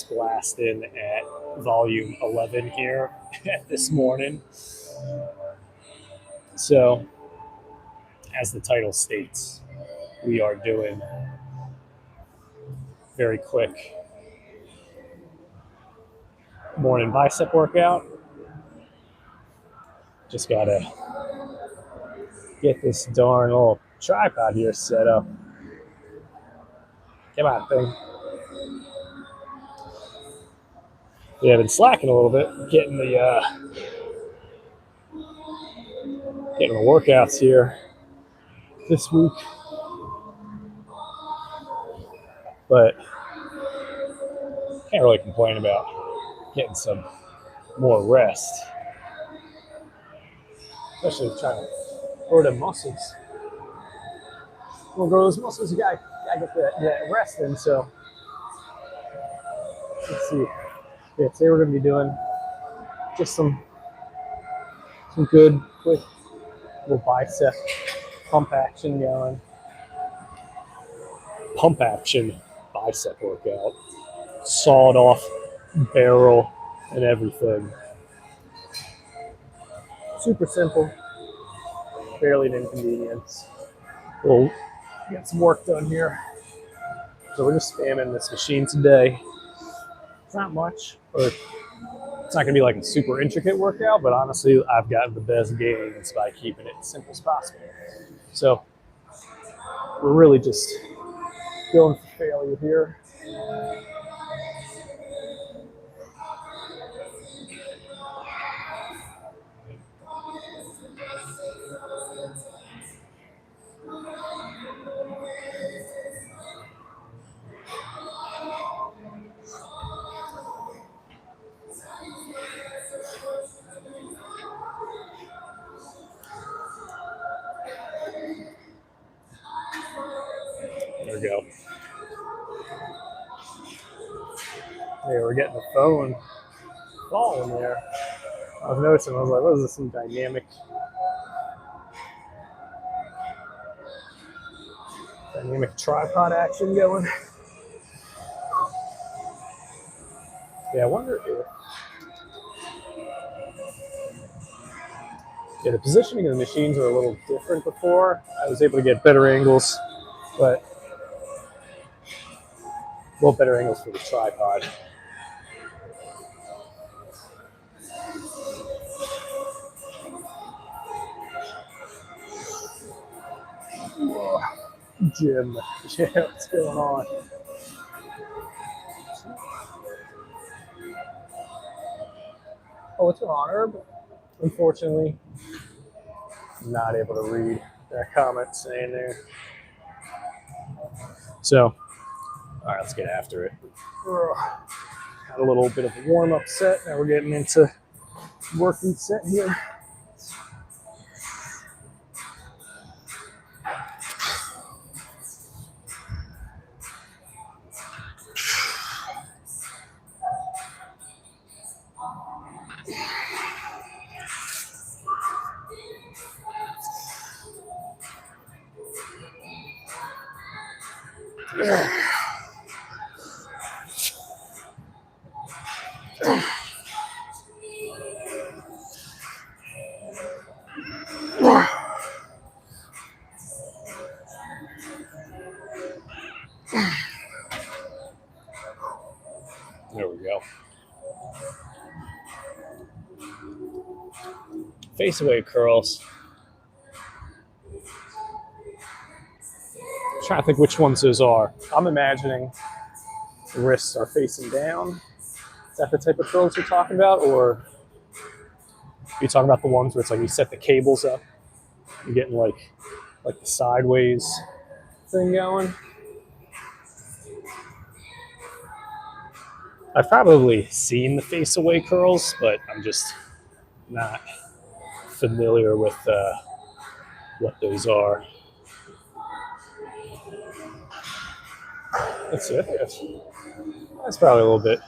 just blasting at volume 11 here this morning. So, as the title states, we are doing very quick morning bicep workout. Just gotta get this darn old tripod here set up. Come on, thing. Yeah, I've been slacking a little bit, getting the workouts here this week, but can't really complain about getting some more rest, especially trying to grow the muscles. We'll grow those muscles. You gotta get that rest in. So let's see. Yeah, today we're gonna be doing just some good quick little bicep pump action going. Pump action bicep workout. Sawed off barrel and everything. Super simple. Barely an inconvenience. We'll get some work done here. So we're just spamming this machine today. It's not much, or it's not gonna be like a super intricate workout, but honestly, I've gotten the best gains by keeping it as simple as possible. So we're really just going for failure here. There we go. There, we're getting the phone falling there. I was noticing, I was like, what is this, some dynamic tripod action going? Yeah, I wonder if... Yeah, the positioning of the machines were a little different before. I was able to get better angles, but a little better angles for the tripod. Whoa. Jim, yeah, what's going on? Oh, what's going on, Herb? Unfortunately, I'm not able to read that comment saying there. So, all right, let's get after it. Had a little bit of a warm-up set. Now we're getting into working set here. There we go. Face away curls. I'm trying to think which ones those are. I'm imagining the wrists are facing down. Is that the type of curls you're talking about? Or are you talking about the ones where it's like you set the cables up? You're getting like the sideways thing going? I've probably seen the face away curls, but I'm just not familiar with what those are. Let's see. That's probably a little bit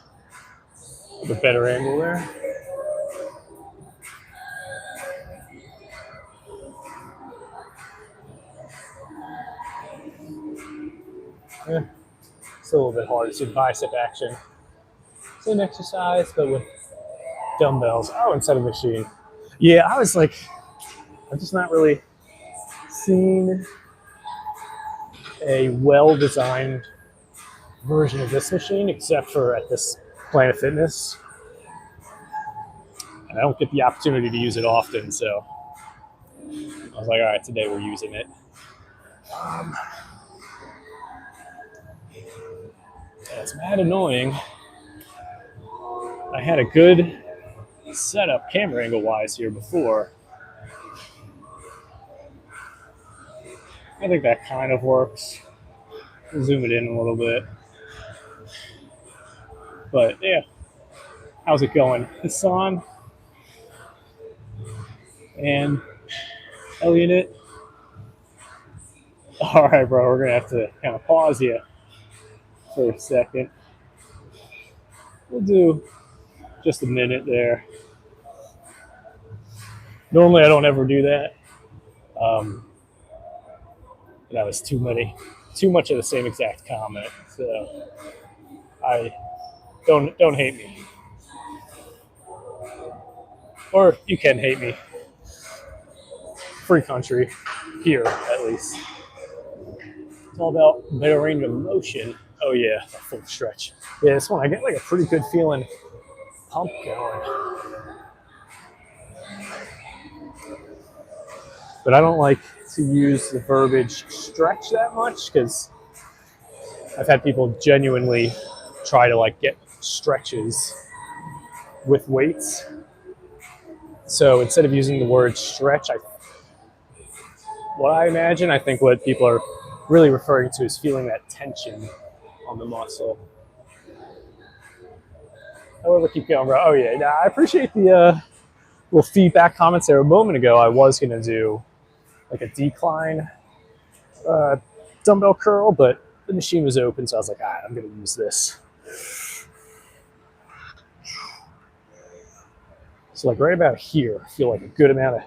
of a better angle there. Yeah, it's a little bit hard to see bicep action same exercise, but with dumbbells. Oh, instead of machine. Yeah, I was like, I'm just not really seeing a well-designed version of this machine, except for at this Planet Fitness. And I don't get the opportunity to use it often, so I was like, all right, today we're using it. It's mad annoying. I had a good setup camera angle wise here before. I think that kind of works. We'll zoom it in a little bit. But yeah, how's it going? Hassan and Elliot. All right, bro, we're gonna have to kind of pause you for a second. We'll do just a minute there. Normally, I don't ever do that. That was too much of the same exact comment. So I don't hate me, or you can hate me. Free country here, at least. It's all about better range of motion. Oh yeah, a full stretch. Yeah, this one I get like a pretty good feeling pump going. But I don't like to use the verbiage stretch that much because I've had people genuinely try to like get stretches with weights. So instead of using the word stretch, what I imagine, I think what people are really referring to is feeling that tension on the muscle. However, keep going, bro. Oh yeah, I appreciate the little feedback comments there. A moment ago, I was gonna do like a decline dumbbell curl, but the machine was open, so I was like, all right, I'm gonna use this. So like right about here, I feel like a good amount of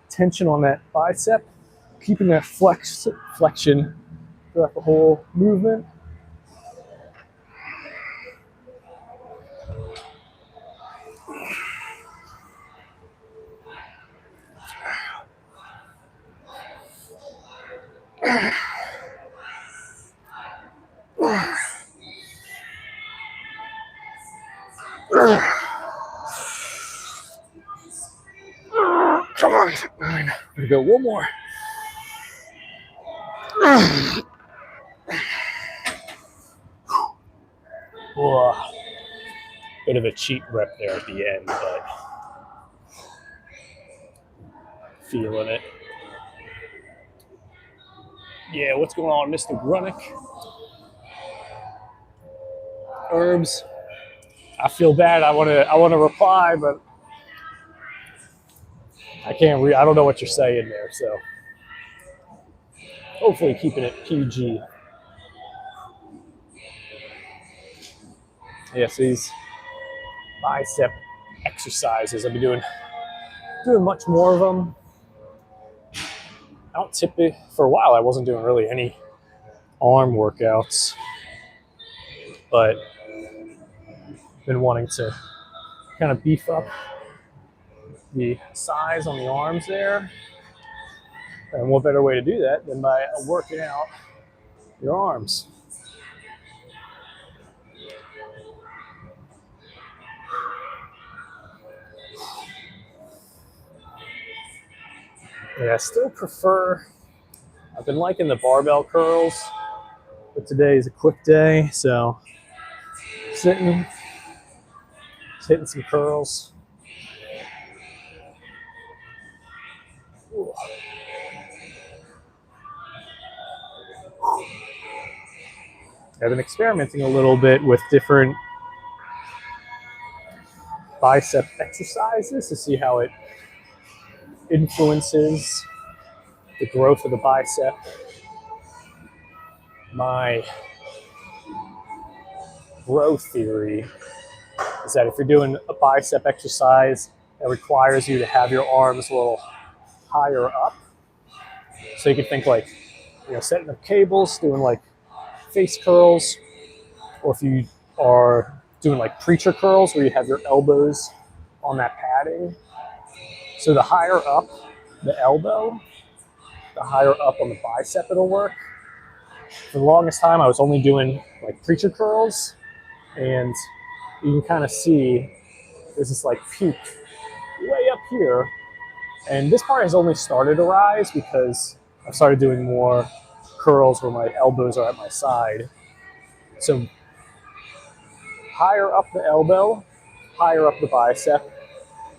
tension on that bicep, keeping that flexion throughout the whole movement. Come on, 9. I'm gonna go one more. Whoa. Bit of a cheat rep there at the end, but feeling it. Yeah, what's going on, Mr. Grunick? Herbs. I feel bad. I want to reply, but I can't read. I don't know what you're saying there, so hopefully keeping it PG. Yes, these bicep exercises. I've been doing much more of them. I don't typically, for a while, I wasn't doing really any arm workouts, but been wanting to kind of beef up the size on the arms there. And what better way to do that than by working out your arms? Yeah, I still prefer, I've been liking the barbell curls, but today is a quick day, so sitting, just hitting some curls. Ooh. I've been experimenting a little bit with different bicep exercises to see how it influences the growth of the bicep. My growth theory is that if you're doing a bicep exercise that requires you to have your arms a little higher up, so you can think like, setting up cables, doing like face curls, or if you are doing like preacher curls where you have your elbows on that padding. So the higher up the elbow, the higher up on the bicep it'll work. For the longest time, I was only doing like preacher curls, and you can kind of see there's this like peak way up here. And this part has only started to rise because I've started doing more curls where my elbows are at my side. So higher up the elbow, higher up the bicep.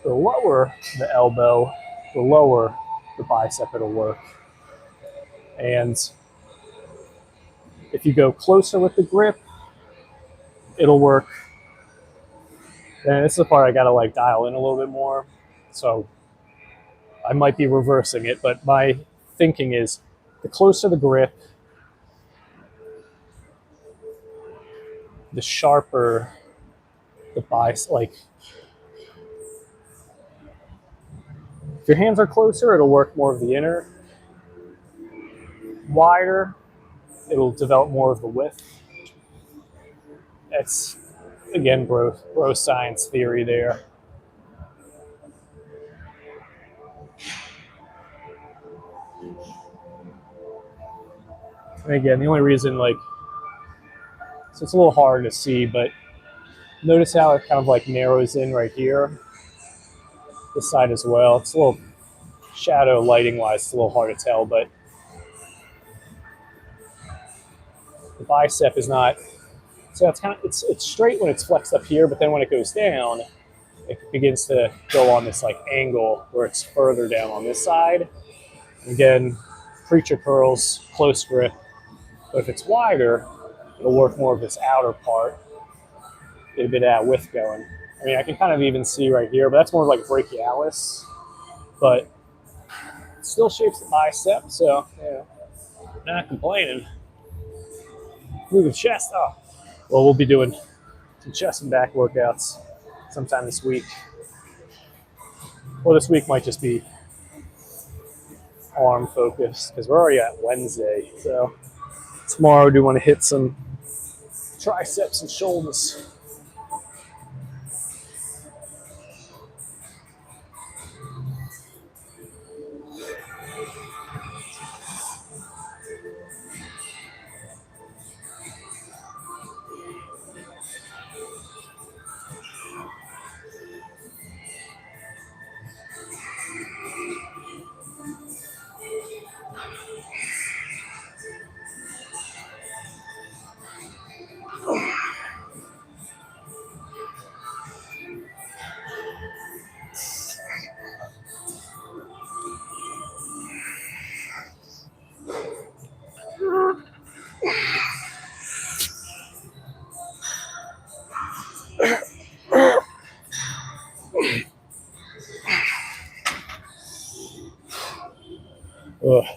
The lower the elbow, the lower the bicep it'll work. And if you go closer with the grip, it'll work. And this is the part I gotta like dial in a little bit more. So I might be reversing it, but my thinking is the closer the grip, the sharper the bicep. Like if your hands are closer, it'll work more of the inner. Wider, it'll develop more of the width. It's again bro science theory there. And again, the only reason so it's a little hard to see, but notice how it kind of like narrows in right here. This side as well. It's a little shadow lighting wise, it's a little hard to tell, but the bicep is not. So it's kind of it's straight when it's flexed up here, but then when it goes down, it begins to go on this like angle where it's further down on this side. Again, preacher curls, close grip. But if it's wider, it'll work more of this outer part. Get a bit of that width going. I mean, I can kind of even see right here, but that's more like brachialis. But it still shapes the bicep, so yeah, not complaining. Move the chest up. Well, we'll be doing some chest and back workouts sometime this week. Well, this week might just be arm focused because we're already at Wednesday. So tomorrow, I do want to hit some triceps and shoulders.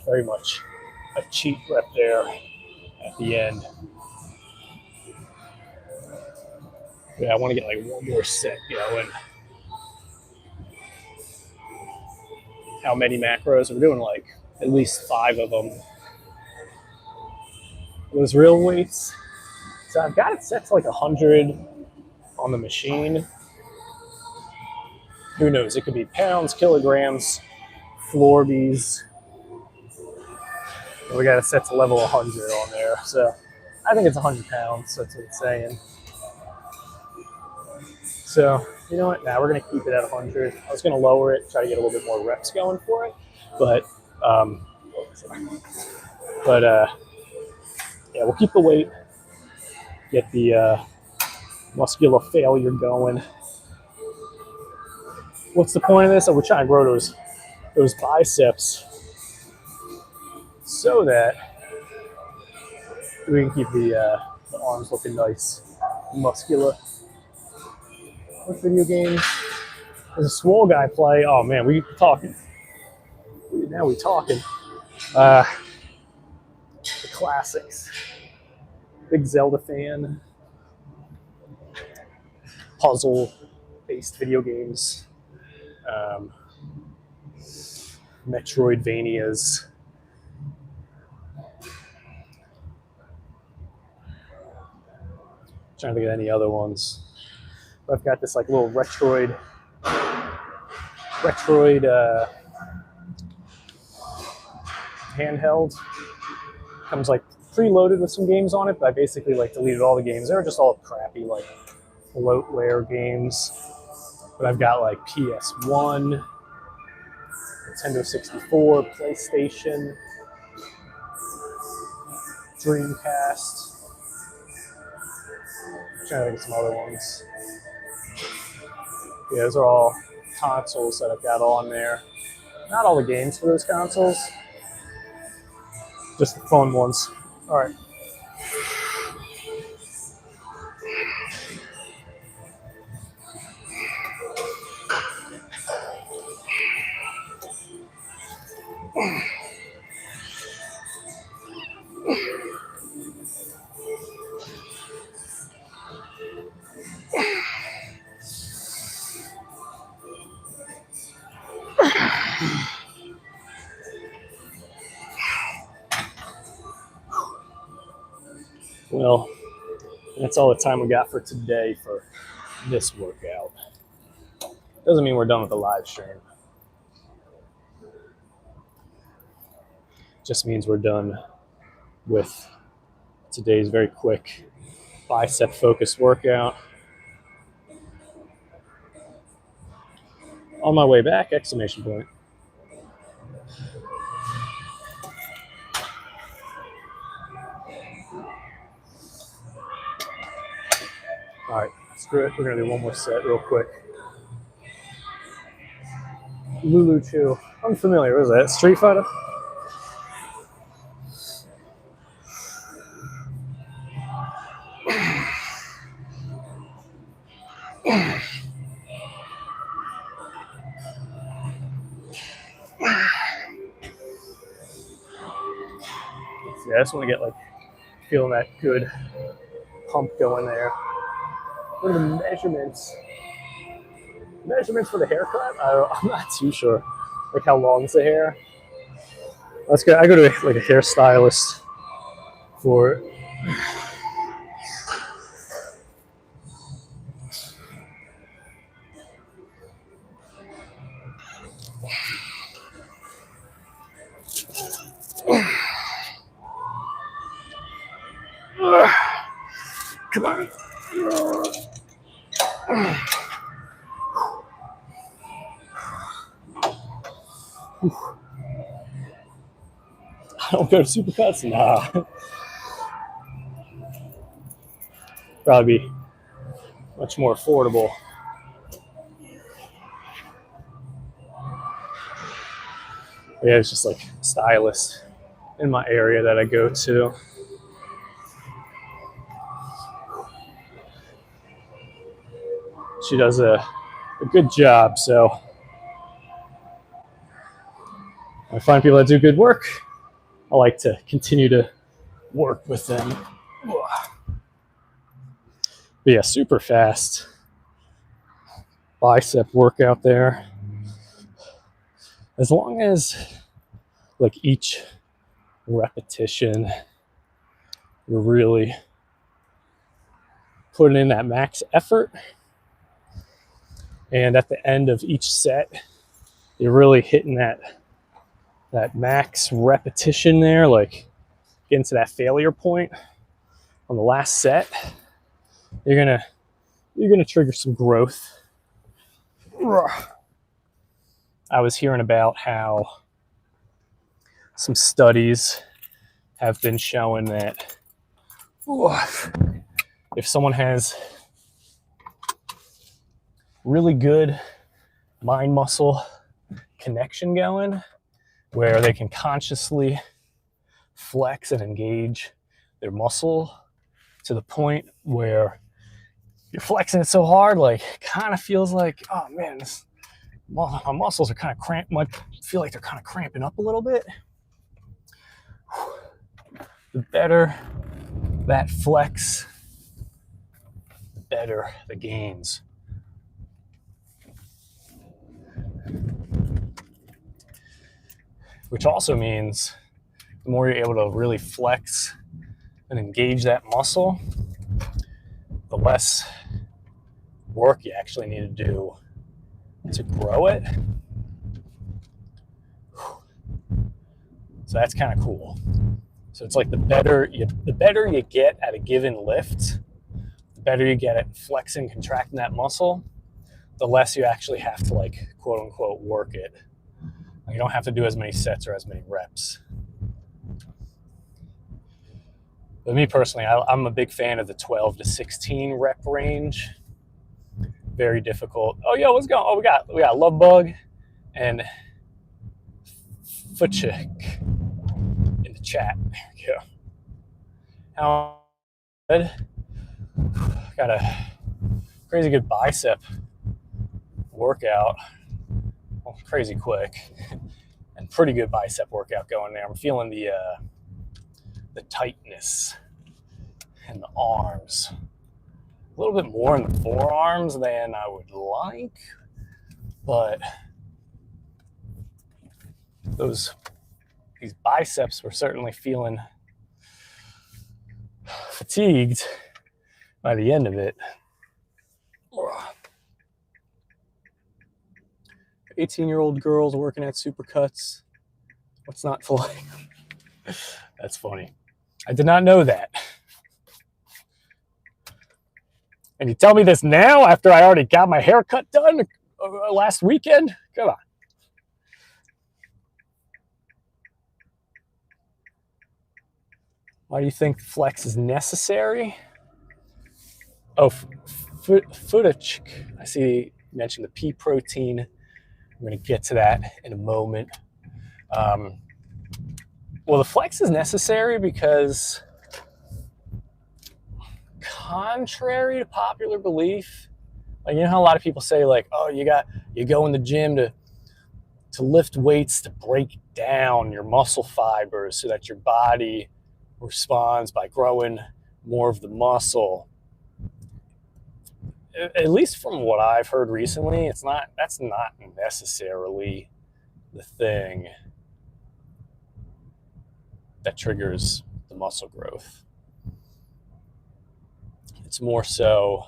Very much a cheat rep there at the end. Yeah, I want to get like one more set going. How many macros? We're doing like at least 5 of them. Those real weights. So I've got it set to like 100 on the machine. Who knows? It could be pounds, kilograms, floor bees. We got it set to level 100 on there. So I think it's 100 pounds. That's what it's saying. So, you know what? Now we're going to keep it at 100. I was going to lower it, try to get a little bit more reps going for it. But yeah, we'll keep the weight, get the muscular failure going. What's the point of this? We're trying to grow those biceps so that we can keep the arms looking nice, muscular. What video games? There's a swole guy play. Oh man, we talking. Now we talking. The classics. Big Zelda fan. Puzzle-based video games. Metroidvanias. Trying to think of any other ones. I've got this like little Retroid handheld. Comes like preloaded with some games on it, but I basically like deleted all the games. They were just all crappy like bloatware games. But I've got like PS1, Nintendo 64, PlayStation, Dreamcast. I'm trying to think of some other ones. Yeah, those are all consoles that I've got on there. Not all the games for those consoles, just the fun ones. All right. Well, that's all the time we got for today for this workout. Doesn't mean we're done with the live stream. Just means we're done with today's very quick bicep focused workout. On my way back, exclamation point. All right, screw it. We're gonna do one more set real quick. Lulu Chew. Unfamiliar. What is that? Street Fighter? Yeah, I just want to get like feeling that good pump going there. What are the measurements? Measurements for the haircut? I'm not too sure. Like how long's the hair? Let's go. I go to like a hairstylist for. Come on. I don't go to Supercuts? Nah. Probably be much more affordable. Yeah, it's just like a stylist in my area that I go to. She does a good job, so I find people that do good work. I like to continue to work with them. But yeah, super fast bicep workout there. As long as like each repetition, you're really putting in that max effort. And at the end of each set, you're really hitting that max repetition there, like getting to that failure point on the last set. You're gonna trigger some growth. I was hearing about how some studies have been showing that if someone has really good mind muscle connection going, where they can consciously flex and engage their muscle to the point where you're flexing it so hard, like kind of feels like, oh man, my muscles are kind of cramped. I feel like they're kind of cramping up a little bit. The better that flex, the better the gains. Which also means the more you're able to really flex and engage that muscle, the less work you actually need to do to grow it. So that's kind of cool. So it's like the better you get at a given lift, the better you get at flexing, contracting that muscle, the less you actually have to, like, quote unquote, work it. You don't have to do as many sets or as many reps. But me personally, I'm a big fan of the 12 to 16 rep range. Very difficult. Oh, yo, what's going on? Oh, we got Love Bug and Footchick in the chat. There we go. How good? Got a crazy good bicep workout. Well, crazy quick and pretty good bicep workout going there. I'm feeling the tightness in the arms. A little bit more in the forearms than I would like, but these biceps were certainly feeling fatigued by the end of it. 18-year-old girls working at Supercuts. What's not to like? That's funny. I did not know that. And you tell me this now after I already got my haircut done last weekend? Come on. Why do you think flex is necessary? Oh, footage. I see you mentioned the pea protein. I'm going to get to that in a moment. Well, the flex is necessary because, contrary to popular belief, like, you know how a lot of people say, like, oh, you go in the gym to lift weights to break down your muscle fibers so that your body responds by growing more of the muscle. At least from what I've heard recently, that's not necessarily the thing that triggers the muscle growth. It's more so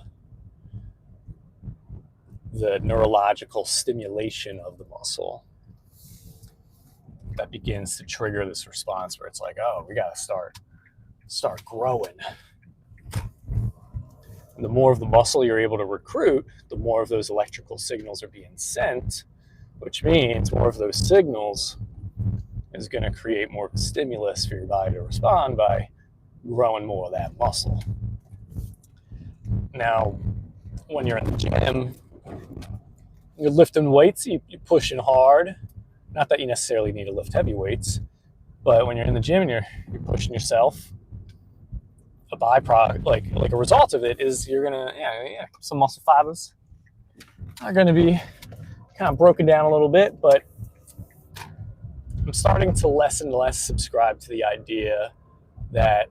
the neurological stimulation of the muscle that begins to trigger this response where it's like, oh, we got to start growing. And the more of the muscle you're able to recruit, the more of those electrical signals are being sent, which means more of those signals is going to create more stimulus for your body to respond by growing more of that muscle. Now, when you're in the gym, you're lifting weights, you're pushing hard. Not that you necessarily need to lift heavy weights, but when you're in the gym and you're pushing yourself, a byproduct, like a result of it is you're gonna, some muscle fibers are gonna be kind of broken down a little bit, but I'm starting to less and less subscribe to the idea that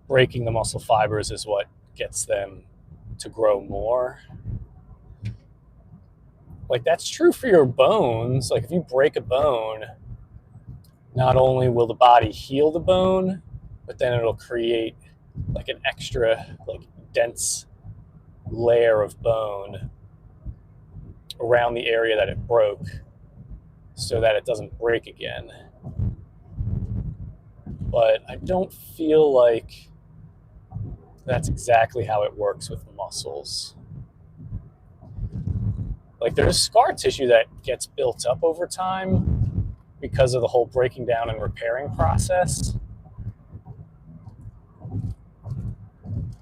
breaking the muscle fibers is what gets them to grow more. Like, that's true for your bones. Like, if you break a bone, not only will the body heal the bone, but then it'll create like an extra, like, dense layer of bone around the area that it broke so that it doesn't break again. But I don't feel like that's exactly how it works with muscles. Like, there's scar tissue that gets built up over time because of the whole breaking down and repairing process.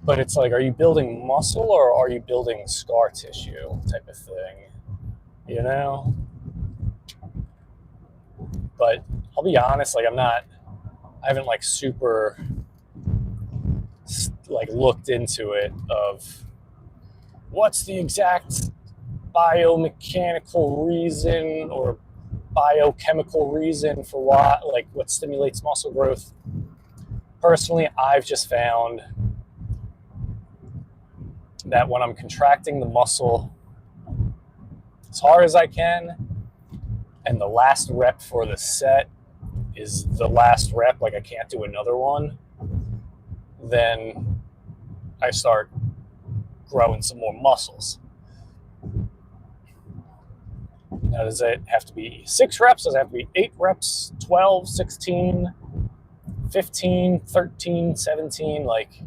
But it's like, are you building muscle or are you building scar tissue type of thing? You know? But I'll be honest, like, I haven't like super like looked into it of what's the exact biomechanical reason or biochemical reason for what stimulates muscle growth. Personally, I've just found that when I'm contracting the muscle as hard as I can, and the last rep for the set is the last rep, like I can't do another one, then I start growing some more muscles. Now, does it have to be 6 reps? Does it have to be 8 reps, 12, 16, 15, 13, 17? Like,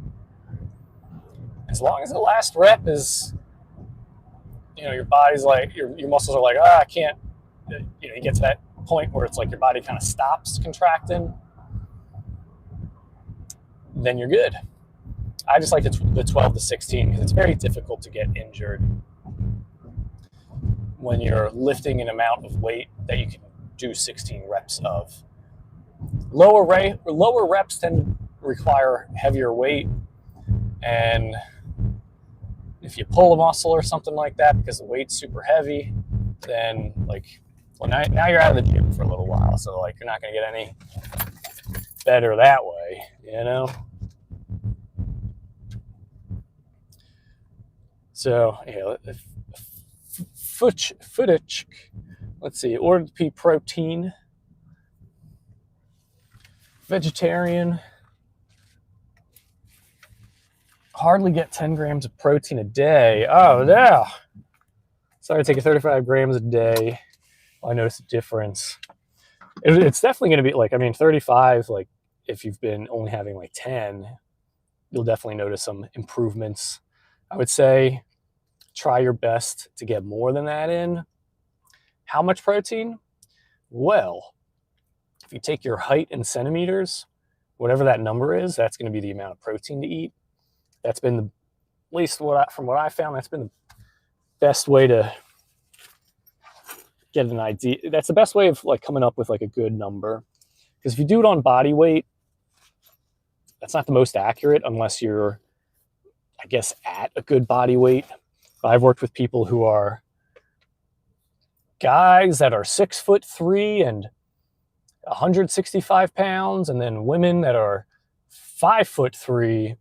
as long as the last rep is, your body's like, your muscles are like, I can't, you get to that point where it's like your body kind of stops contracting, then you're good. I just like the 12 to 16 because it's very difficult to get injured when you're lifting an amount of weight that you can do 16 reps of. Lower reps tend to require heavier weight, and if you pull a muscle or something like that because the weight's super heavy, then now you're out of the gym for a little while, so you're not going to get any better that way, So footage. Let's see. Ordered pea protein. Vegetarian. Hardly get 10 grams of protein a day. Oh, yeah. Started taking 35 grams a day. I noticed a difference. It's definitely going to be 35, if you've been only having 10, you'll definitely notice some improvements. I would say try your best to get more than that in. How much protein? Well, if you take your height in centimeters, whatever that number is, that's going to be the amount of protein to eat. That's been at least from what I found, that's been the best way to get an idea. That's the best way of coming up with a good number. Because if you do it on body weight, that's not the most accurate unless you're, I guess, at a good body weight. I've worked with people who are guys that are 6'3" and 165 pounds, and then women that are 5'3"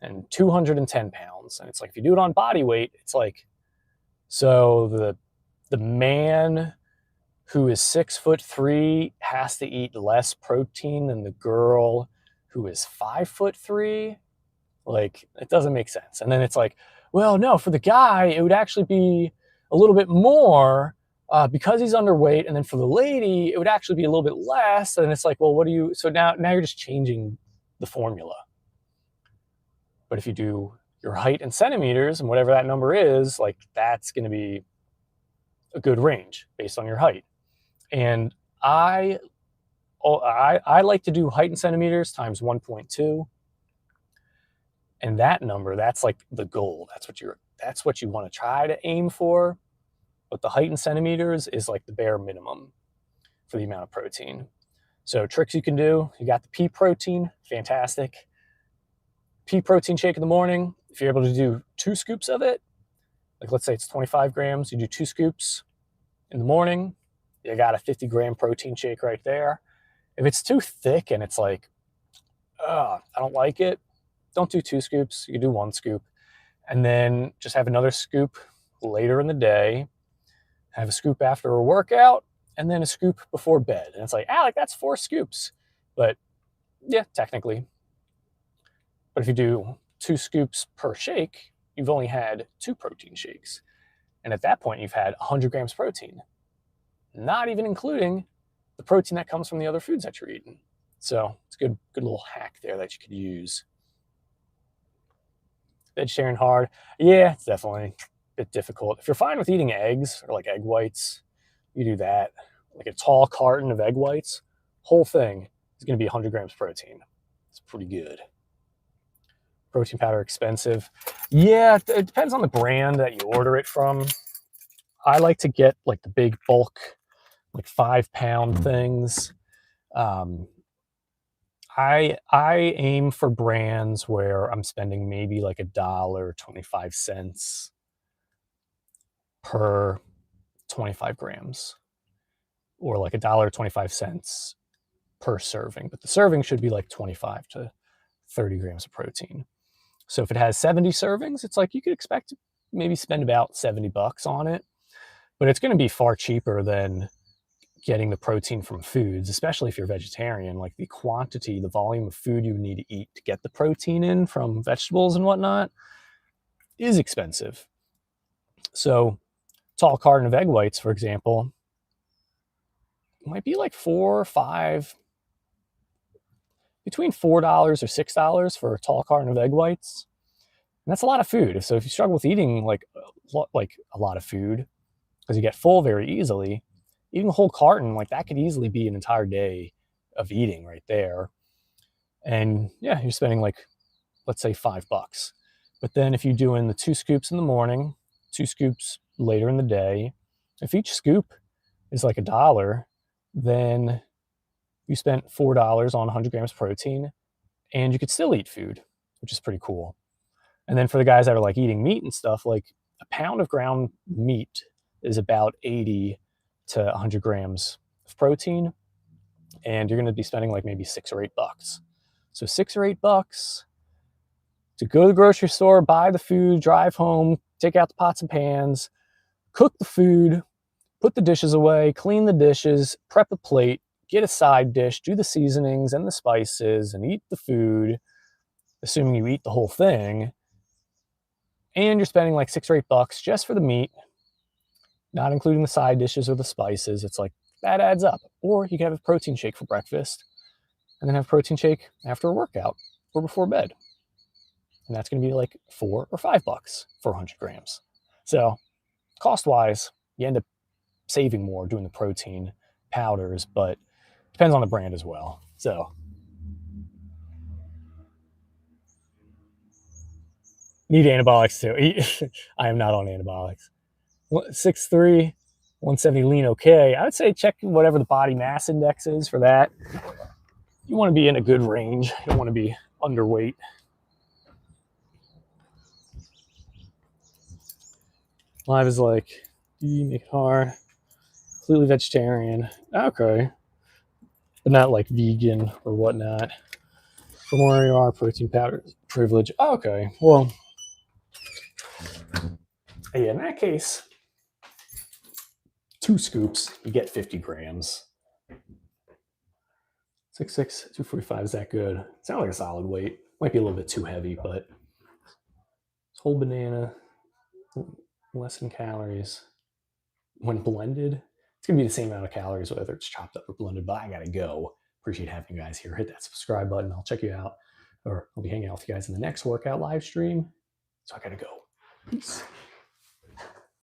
and 210 pounds. And it's if you do it on body weight, it's so the man who is 6'3" has to eat less protein than the girl who is 5'3". It doesn't make sense. And then it's well, no, for the guy, it would actually be a little bit more because he's underweight. And then for the lady, it would actually be a little bit less. And it's well, so now you're just changing the formula. But if you do your height in centimeters and whatever that number is, that's going to be a good range based on your height. And I like to do height in centimeters times 1.2. And that number, that's the goal. That's what you want to try to aim for. But the height in centimeters is the bare minimum for the amount of protein. So tricks you can do, you got the pea protein, fantastic. Pea protein shake in the morning. If you're able to do 2 scoops of it, let's say it's 25 grams, you do 2 scoops in the morning, you got a 50-gram protein shake right there. If it's too thick and it's I don't like it, don't do 2 scoops. You can do 1 scoop. And then just have another scoop later in the day. Have a scoop after a workout, and then a scoop before bed. And it's Alec, that's 4 scoops. But yeah, technically. But if you do 2 scoops per shake, you've only had 2 protein shakes. And at that point, you've had 100 grams protein, not even including the protein that comes from the other foods that you're eating. So it's a good little hack there that you could use. Vegetarian hard. Yeah, it's definitely a bit difficult. If you're fine with eating eggs or egg whites, you do that. A tall carton of egg whites, whole thing is going to be 100 grams protein. It's pretty good. Protein powder expensive. Yeah, it depends on the brand that you order it from. I like to get the big bulk, 5-pound things. I aim for brands where I'm spending maybe $1.25 per 25 grams, or $1.25 per serving. But the serving should be 25 to 30 grams of protein. So if it has 70 servings, it's you could expect to maybe spend about $70 on it. But it's going to be far cheaper than getting the protein from foods, especially if you're vegetarian. The quantity, the volume of food you need to eat to get the protein in from vegetables and whatnot is expensive. So tall carton of egg whites, for example, might be like between $4 or $6 for a tall carton of egg whites. And that's a lot of food. So if you struggle with eating like a lot of food, because you get full very easily, eating a whole carton, like that could easily be an entire day of eating right there. And yeah, you're spending like, let's say $5. But then if you're doing the 2 scoops in the morning, 2 scoops later in the day, if each scoop is like $1, then you spent $4 on 100 grams of protein, and you could still eat food, which is pretty cool. And then for the guys that are like eating meat and stuff, like a pound of ground meat is about 80 to 100 grams of protein, and you're going to be spending like maybe $6 or $8. So $6 or $8 to go to the grocery store, buy the food, drive home, take out the pots and pans, cook the food, put the dishes away, clean the dishes, prep a plate, get a side dish, do the seasonings and the spices, and eat the food, assuming you eat the whole thing. And you're spending like $6 or $8 just for the meat, not including the side dishes or the spices. It's like, that adds up. Or you can have a protein shake for breakfast and then have a protein shake after a workout or before bed. And that's going to be like $4 or $5 for 100 grams. So cost-wise, you end up saving more doing the protein powders, but depends on the brand as well. So need anabolics too. I am not on anabolics. 6'3", 170 lean, okay. I would say check whatever the body mass index is for that. You want to be in a good range. You don't want to be underweight. Live is like, do you make it hard? Completely vegetarian. Okay. But not like vegan or whatnot. From where you are, protein powder privilege. Okay. Well, yeah, in that case, 2 scoops, you get 50 grams. 6'6", 245, is that good? Sounds like a solid weight. Might be a little bit too heavy, but whole banana, less than calories. When blended, it's going to be the same amount of calories whether it's chopped up or blended, but I got to go. Appreciate having you guys here. Hit that subscribe button. I'll check you out, or I'll be hanging out with you guys in the next workout live stream. So I got to go. Peace.